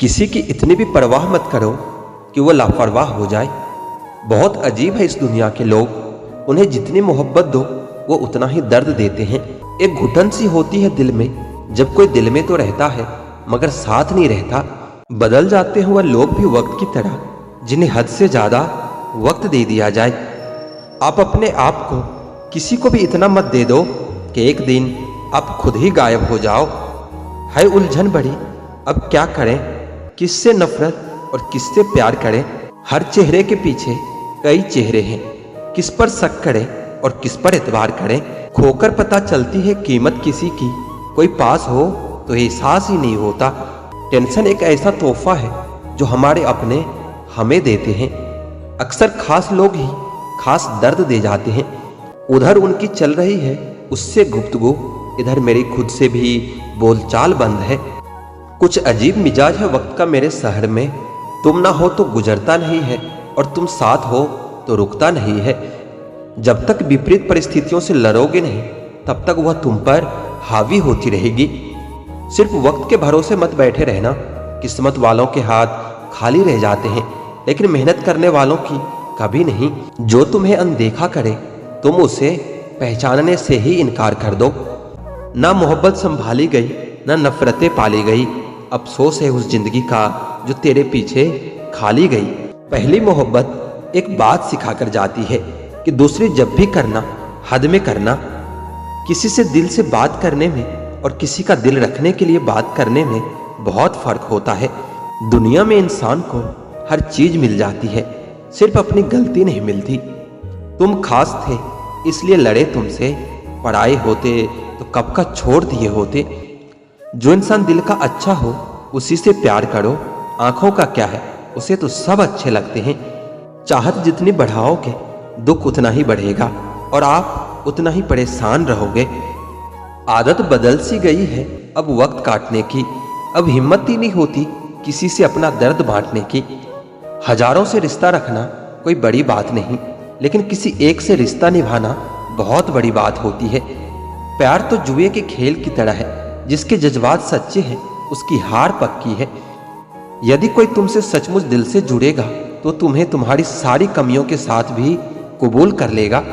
किसी की इतनी भी परवाह मत करो कि वो लापरवाह हो जाए। बहुत अजीब है इस दुनिया के लोग, उन्हें जितनी मोहब्बत दो वो उतना ही दर्द देते हैं। एक घुटन सी होती है दिल में, जब कोई दिल में तो रहता है मगर साथ नहीं रहता। बदल जाते हैं वह लोग भी वक्त की तरह, जिन्हें हद से ज्यादा वक्त दे दिया जाए। आप अपने आप को किसी को भी इतना मत दे दो कि एक दिन आप खुद ही गायब हो जाओ। है उलझन बड़ी, अब क्या करें, किससे नफरत और किससे प्यार करें। हर चेहरे के पीछे कई चेहरे हैं, किस पर शक करें और किस पर एतबार करें। खोकर पता चलती है कीमत किसी की, कोई पास हो तो एहसास ही नहीं होता। टेंशन एक ऐसा तोहफा है जो हमारे अपने हमें देते हैं। अक्सर खास लोग ही खास दर्द दे जाते हैं। उधर उनकी चल रही है उससे गुफ्तगू, इधर मेरी खुद से भी बोलचाल बंद है। कुछ अजीब मिजाज है वक्त का मेरे शहर में, तुम ना हो तो गुजरता नहीं है और तुम साथ हो तो रुकता नहीं है। जब तक विपरीत परिस्थितियों से लड़ोगे नहीं तब तक वह तुम पर हावी होती रहेगी। सिर्फ वक्त के भरोसे मत बैठे रहना, किस्मत वालों के हाथ खाली रह जाते हैं लेकिन मेहनत करने वालों की कभी नहीं। जो तुम्हें अनदेखा करे तुम उसे पहचानने से ही इनकार कर दो। ना मोहब्बत संभाली गई ना नफरतें पाली गई, अफसोस है उस जिंदगी का जो तेरे पीछे खाली गई। पहली मोहब्बत एक बात सिखा कर जाती है कि दूसरी जब भी करना हद में करना। किसी से दिल से बात करने में और किसी का दिल रखने के लिए बात करने में बहुत फर्क होता है। दुनिया में इंसान को हर चीज मिल जाती है, सिर्फ अपनी गलती नहीं मिलती। तुम खास थे इसलिए लड़े तुमसे, पराए होते तो कब का छोड़ दिए होते। जो इंसान दिल का अच्छा हो उसी से प्यार करो, आंखों का क्या है उसे तो सब अच्छे लगते हैं। चाहत जितनी बढ़ाओगे दुख उतना ही बढ़ेगा और आप उतना ही परेशान रहोगे। आदत बदल सी गई है अब वक्त काटने की, अब हिम्मत ही नहीं होती किसी से अपना दर्द बांटने की। हजारों से रिश्ता रखना कोई बड़ी बात नहीं, लेकिन किसी एक से रिश्ता निभाना बहुत बड़ी बात होती है। प्यार तो जुए के खेल की तरह है, जिसके जज्बात सच्चे हैं उसकी हार पक्की है। यदि कोई तुमसे सचमुच दिल से जुड़ेगा तो तुम्हें तुम्हारी सारी कमियों के साथ भी कबूल कर लेगा।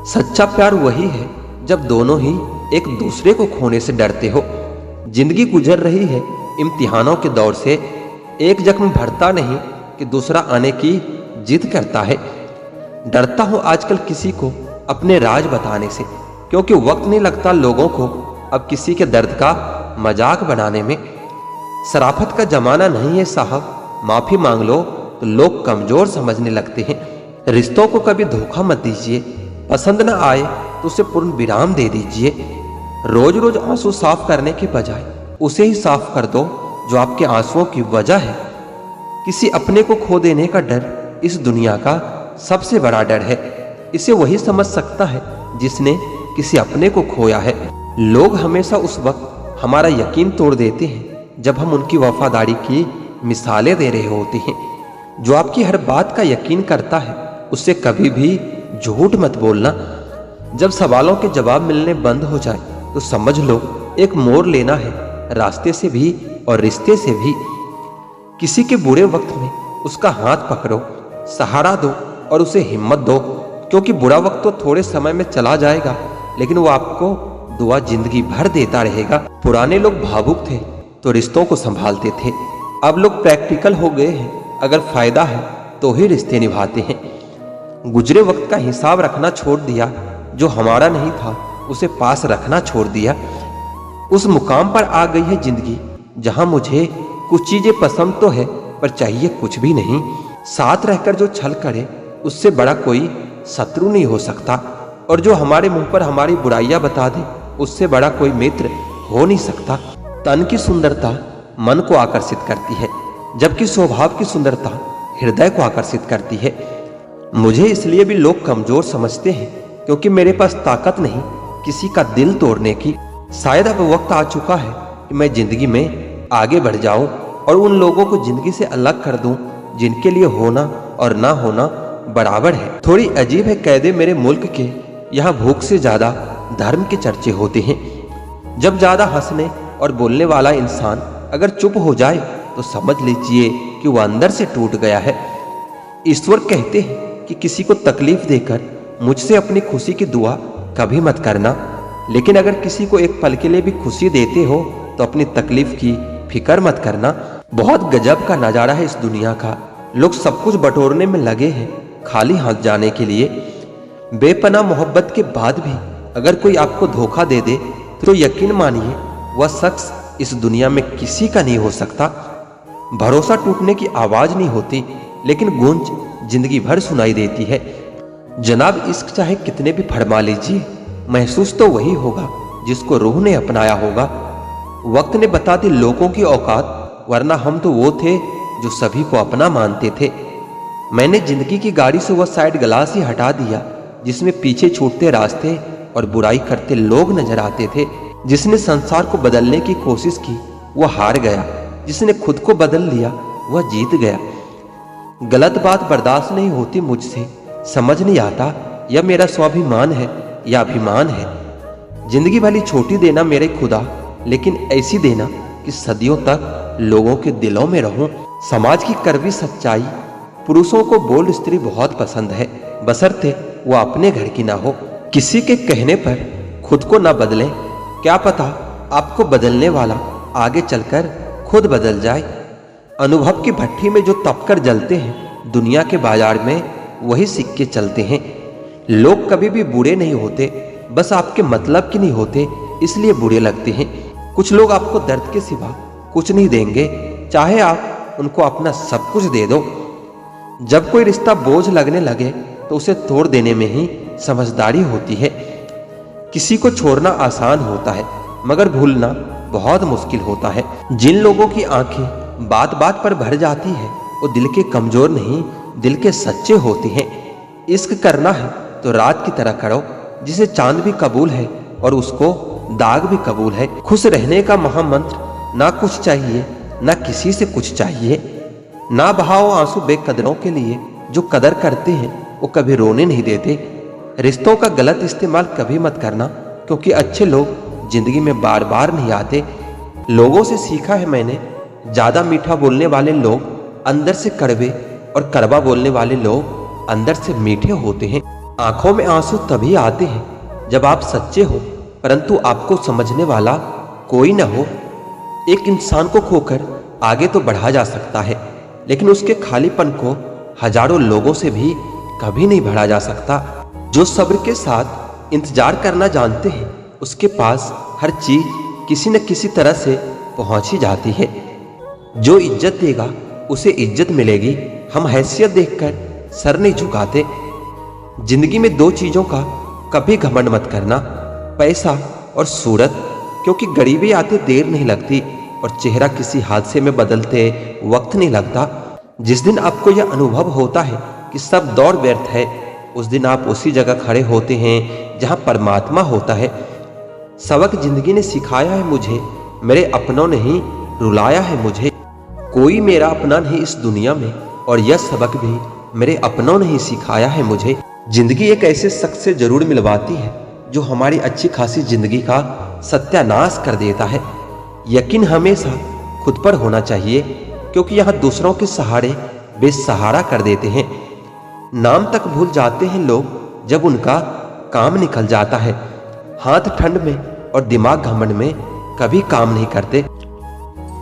सच्चा प्यार वही है जब दोनों ही एक दूसरे को खोने से डरते हो। जिंदगी गुजर रही है इम्तिहानों के दौर से, एक जख्म भरता नहीं कि दूसरा आने की जिद करता है। डरता हूं आजकल किसी को अपने राज बताने से, क्योंकि वक्त नहीं लगता लोगों को अब किसी के दर्द का मजाक बनाने में। शराफत का जमाना नहीं है साहब, माफी मांग लो तो लोग कमजोर समझने लगते हैं। रिश्तों को कभी धोखा मत दीजिए, पसंद ना आए तो उसे पूर्ण विराम दे दीजिए। रोज रोज आंसू साफ करने के बजाय उसे ही साफ कर दो जो आपके आंसुओं की वजह है। किसी अपने को खो देने का डर इस दुनिया का सबसे बड़ा डर है। इसे वही समझ सकता है जिसने किसी अपने को खोया है। लोग हमेशा उस वक्त हमारा यकीन तोड़ देते हैं जब हम उनकी वफादारी की मिसालें दे रहे होते हैं। जो आपकी हर बात का यकीन करता है उससे कभी भी झूठ मत बोलना। जब सवालों के जवाब मिलने बंद हो जाए तो समझ लो एक मोड़ लेना है, रास्ते से भी और रिश्ते से भी। किसी के बुरे वक्त में उसका हाथ पकड़ो, सहारा दो और उसे हिम्मत दो, क्योंकि बुरा वक्त तो थोड़े समय में चला जाएगा लेकिन वो आपको दुआ जिंदगी भर देता रहेगा। पुराने लोग भावुक थे तो रिश्तों को संभालते थे, अब लोग प्रैक्टिकल हो गए हैं, अगर फायदा है तो ही रिश्ते निभाते हैं। गुजरे वक्त का हिसाब रखना छोड़ दिया, जो हमारा नहीं था उसे पास रखना छोड़ दिया। उस मुकाम पर आ गई है जिंदगी जहां मुझे कुछ चीजें पसंद तो है पर चाहिए कुछ भी नहीं। साथ रहकर जो छल करे उससे बड़ा कोई शत्रु नहीं हो सकता, और जो हमारे मुंह पर हमारी बुराइयां बता दे उससे बड़ा कोई मित्र हो नहीं सकता। तन की सुंदरता मन को आकर्षित करती है, जबकि स्वभाव की सुंदरता हृदय को आकर्षित करती है। मुझे इसलिए भी लोग कमजोर समझते हैं क्योंकि मेरे पास ताकत नहीं किसी का दिल तोड़ने की। शायद अब वक्त आ चुका है कि मैं जिंदगी में आगे बढ़ जाऊं और उन लोगों को जिंदगी से अलग कर दूं जिनके लिए होना और ना होना बराबर है। थोड़ी अजीब है कैदे मेरे मुल्क के, यहाँ भूख से ज्यादा धर्म के चर्चे होते हैं। जब ज्यादा हंसने और बोलने वाला इंसान अगर चुप हो जाए तो समझ लीजिए कि वह अंदर से टूट गया है। ईश्वर कहते हैं कि किसी को तकलीफ देकर मुझसे अपनी खुशी की दुआ कभी मत करना, लेकिन अगर किसी को एक पल के लिए भी खुशी देते हो तो अपनी तकलीफ की फिक्र मत करना। बहुत गजब का नजारा है इस दुनिया का। लोग सब कुछ बटोरने में लगे हैं खाली हाथ जाने के लिए। बेपनाह मोहब्बत के बाद भी अगर कोई आपको धोखा दे दे तो यकीन मानिए वह शख्स इस दुनिया में किसी का नहीं हो सकता। भरोसा टूटने की आवाज नहीं होती, लेकिन गूंज जिंदगी भर सुनाई देती है। जनाब, इश्क चाहे कितने भी फरमा लीजिए, महसूस तो वही होगा जिसको रूह ने अपनाया होगा। वक्त ने बता दी लोगों की औकात, वरना हम तो वो थे जो सभी को अपना मानते थे। मैंने जिंदगी की गाड़ी से वह साइड ग्लास ही हटा दिया जिसमें पीछे छूटते रास्ते और बुराई करते लोग नजर आते थे। जिसने संसार को बदलने की कोशिश की वह हार गया, जिसने खुद को बदल लिया वह जीत गया। गलत बात बर्दाश्त नहीं होती मुझसे, समझ नहीं आता यह मेरा स्वाभिमान है या अभिमान है। जिंदगी भली छोटी देना मेरे खुदा, लेकिन ऐसी देना कि सदियों तक लोगों के दिलों में रहूं। समाज की कड़वी सच्चाई, पुरुषों को बोल्ड स्त्री बहुत पसंद है, बशर्ते वो अपने घर की ना हो। किसी के कहने पर खुद को ना बदलें, क्या पता आपको बदलने वाला आगे चलकर खुद बदल जाए। अनुभव की भट्टी में जो तपकर जलते हैं, दुनिया के बाजार में वही सिक्के चलते हैं। लोग कभी भी बुरे नहीं होते, बस आपके मतलब के नहीं होते इसलिए बुरे लगते हैं। कुछ लोग आपको दर्द के सिवा कुछ नहीं देंगे, चाहे आप उनको अपना सब कुछ दे दो। जब कोई रिश्ता बोझ लगने लगे तो उसे तोड़ देने में ही समझदारी होती है। किसी को छोड़ना आसान होता है, मगर भूलना बहुत मुश्किल होता है। जिन लोगों की आंखें बात बात पर भर जाती है वो दिल के कमजोर नहीं, दिल के सच्चे होते हैं। इश्क करना है तो रात की तरह करो, जिसे चांद भी कबूल है और उसको दाग भी कबूल है। खुश रहने का महामंत्र, ना कुछ चाहिए ना किसी से कुछ चाहिए। ना बहाओ आंसू बेकदरों के लिए, जो कदर करते हैं वो कभी रोने नहीं देते। रिश्तों का गलत इस्तेमाल कभी मत करना, क्योंकि अच्छे लोग जिंदगी में बार बार नहीं आते। लोगों से सीखा है मैंने, ज्यादा मीठा बोलने वाले लोग अंदर से कड़वे और कड़वा बोलने वाले लोग अंदर से मीठे होते हैं। आंखों में आंसू तभी आते हैं जब आप सच्चे हो, परंतु आपको समझने वाला कोई ना हो। एक इंसान को खोकर आगे तो बढ़ा जा सकता है, लेकिन उसके खालीपन को हजारों लोगों से भी कभी नहीं भरा जा सकता। जो सब्र के साथ इंतजार करना जानते हैं, उसके पास हर चीज किसी न किसी तरह से पहुंच ही जाती है। जो इज्जत देगा उसे इज्जत मिलेगी। हम हैसियत देखकर सर नहीं झुकाते। जिंदगी में दो चीजों का कभी घमंड मत करना, पैसा और सूरत, क्योंकि गरीबी आते देर नहीं लगती और चेहरा किसी हादसे में बदलते वक्त नहीं लगता। जिस दिन आपको यह अनुभव होता है कि सब दौड़ व्यर्थ है, उस दिन आप उसी जगह खड़े होते हैं जहां परमात्मा होता है। सबक जिंदगी ने सिखाया है मुझे, मेरे अपनों ने ही रुलाया है मुझे। कोई मेरा अपना नहीं इस दुनिया में, और यह सबक भी मेरे अपनों ने ही सिखाया है मुझे। जिंदगी एक ऐसे शख्स से जरूर मिलवाती है जो हमारी अच्छी खासी जिंदगी का सत्यानाश कर देता है। यकीन हमेशा खुद पर होना चाहिए, क्योंकि यहाँ दूसरों के सहारे बेसहारा कर देते हैं। नाम तक भूल जाते हैं लोग जब उनका काम निकल जाता है। हाथ ठंड में और दिमाग घमंड में कभी काम नहीं करते।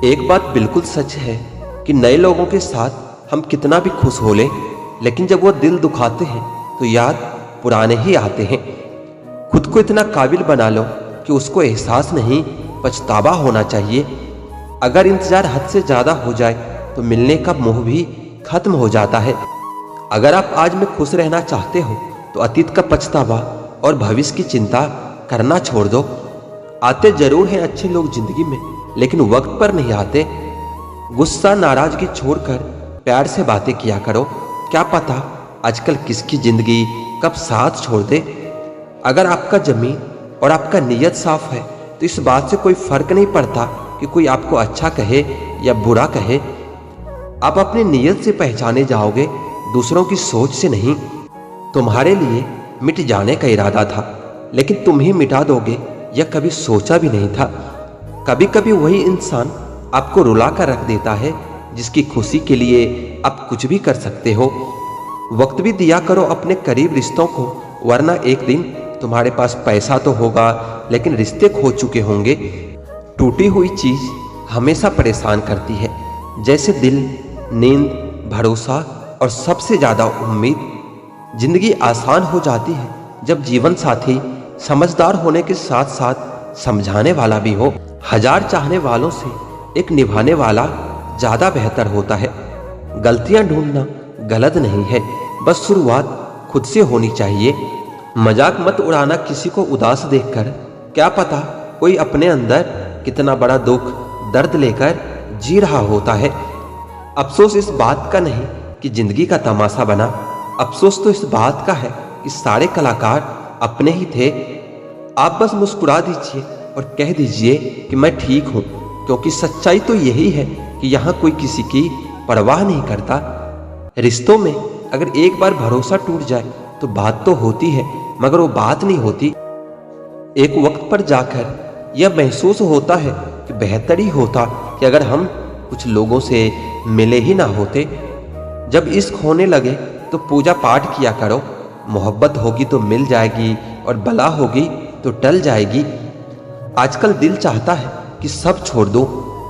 एक बात बिल्कुल सच है कि नए लोगों के साथ हम कितना भी खुश हो लें, लेकिन जब वो दिल दुखाते हैं तो याद पुराने ही आते हैं। खुद को इतना काबिल बना लो कि उसको एहसास नहीं, पछतावा होना चाहिए। अगर इंतजार हद से ज्यादा हो जाए तो मिलने का मोह भी खत्म हो जाता है। अगर आप आज में खुश रहना चाहते हो तो अतीत का पछतावा और भविष्य की चिंता करना छोड़ दो। आते जरूर हैं अच्छे लोग जिंदगी में, लेकिन वक्त पर नहीं आते। गुस्सा नाराजगी छोड़कर प्यार से बातें किया करो। क्या पता आजकल किसकी जिंदगी कब साथ छोड़ दे। अगर आपका जमीन और आपका नीयत साफ है तो इस बात से कोई फर्क नहीं पड़ता कि कोई आपको अच्छा कहे या बुरा कहे। आप अपनी नीयत से पहचाने जाओगे, दूसरों की सोच से नहीं। तुम्हारे लिए मिट जाने का इरादा था, लेकिन तुम ही मिटा दोगे यह कभी सोचा भी नहीं था। कभी कभी वही इंसान आपको रुला कर रख देता है, जिसकी खुशी के लिए आप कुछ भी कर सकते हो। वक्त भी दिया करो अपने करीब रिश्तों को, वरना एक दिन तुम्हारे पास पैसा तो होगा लेकिन रिश्ते खो चुके होंगे। टूटी हुई चीज हमेशा परेशान करती है, जैसे दिल, नींद, भरोसा और सबसे ज्यादा उम्मीद। जिंदगी आसान हो जाती है जब जीवन साथी समझदार होने के साथ साथ समझाने वाला भी हो। हजार चाहने वालों से एक निभाने वाला ज्यादा बेहतर होता है। गलतियां ढूंढना गलत नहीं है, बस शुरुआत खुद से होनी चाहिए। मजाक मत उड़ाना किसी को उदास देखकर, क्या पता कोई अपने अंदर कितना बड़ा दुख दर्द लेकर जी रहा होता है। अफसोस इस बात का नहीं कि जिंदगी का तमाशा बना, अफसोस तो इस बात का है कि सारे कलाकार अपने ही थे। आप बस मुस्कुरा दीजिए और कह दीजिए कि मैं ठीक हूं, क्योंकि सच्चाई तो यही है कि यहाँ कोई किसी की परवाह नहीं करता। रिश्तों में अगर एक बार भरोसा टूट जाए तो बात तो होती है, मगर वो बात नहीं होती। एक वक्त पर जाकर यह महसूस होता है कि बेहतर ही होता कि अगर हम कुछ लोगों से मिले ही ना होते। जब इश्क होने लगे तो पूजा पाठ किया करो, मोहब्बत होगी तो मिल जाएगी और बला होगी तो टल जाएगी। आजकल दिल चाहता है कि सब छोड़ दो,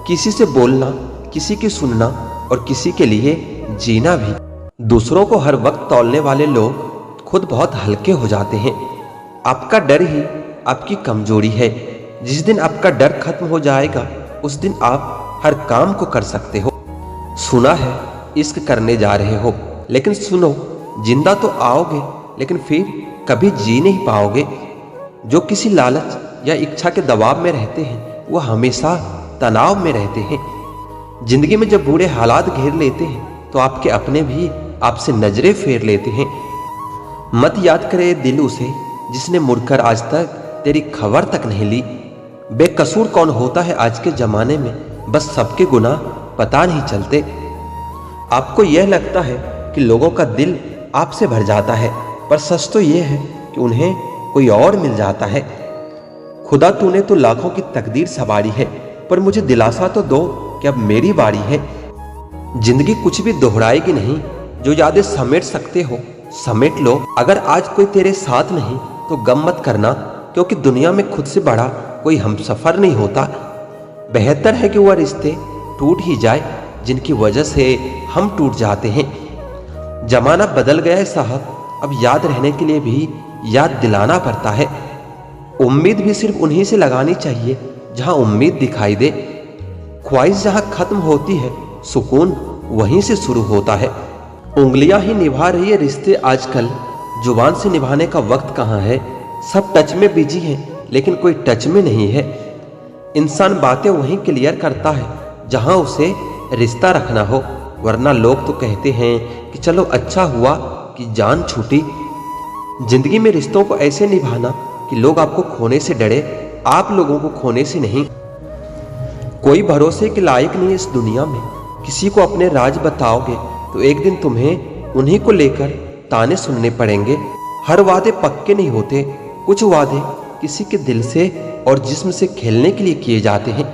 किसी से बोलना, किसी की सुनना और किसी के लिए जीना भी। दूसरों को हर वक्त तौलने वाले लोग खुद बहुत हल्के हो जाते हैं। आपका डर ही आपकी कमजोरी है। जिस दिन आपका डर खत्म हो जाएगा उस दिन आप हर काम को कर सकते हो। सुना है इश्क करने जा रहे हो, लेकिन सुनो, जिंदा तो आओगे लेकिन फिर कभी जी नहीं पाओगे। जो किसी लालच या इच्छा के दबाव में रहते हैं वो हमेशा तनाव में रहते हैं। जिंदगी में जब बुरे हालात घेर लेते हैं तो आपके अपने भी आपसे नजरें फेर लेते हैं। मत याद करे दिल उसे जिसने मुड़कर आज तक तेरी खबर तक नहीं ली। बेकसूर कौन होता है आज के जमाने में, बस सबके गुनाह पता नहीं चलते। आपको यह लगता है कि लोगों का दिल आपसे भर जाता है, पर सच तो यह है कि उन्हें कोई और मिल जाता है। खुदा तूने तो लाखों की तकदीर सवारी है, पर मुझे दिलासा तो दो कि अब मेरी बारी है। जिंदगी कुछ भी दोहराएगी नहीं, जो यादें समेट सकते हो समेट लो। अगर आज कोई तेरे साथ नहीं तो गम मत करना, क्योंकि दुनिया में खुद से बड़ा कोई हमसफर नहीं होता। बेहतर है कि वह रिश्ते टूट ही जाए जिनकी वजह से हम टूट जाते हैं। जमाना बदल गया है साहब, अब याद रहने के लिए भी याद दिलाना पड़ता है। उम्मीद भी सिर्फ उन्हीं से लगानी चाहिए जहां उम्मीद दिखाई दे। ख्वाहिश जहां खत्म होती है सुकून वहीं से शुरू होता है। उंगलियां ही निभा रही है रिश्ते आजकल, जुबान से निभाने का वक्त कहाँ है। सब टच में बिजी हैं लेकिन कोई टच में नहीं है। इंसान बातें वहीं क्लियर करता है जहां उसे रिश्ता रखना हो, वरना लोग तो कहते हैं कि चलो अच्छा हुआ कि जान छूटी। जिंदगी में रिश्तों को ऐसे निभाना कि लोग आपको खोने से डरे, आप लोगों को खोने से नहीं। कोई भरोसे के लायक नहीं इस दुनिया में। किसी को अपने राज बताओगे तो एक दिन तुम्हें उन्हीं को लेकर ताने सुनने पड़ेंगे। हर वादे पक्के नहीं होते, कुछ वादे किसी के दिल से और जिस्म से खेलने के लिए किए जाते हैं।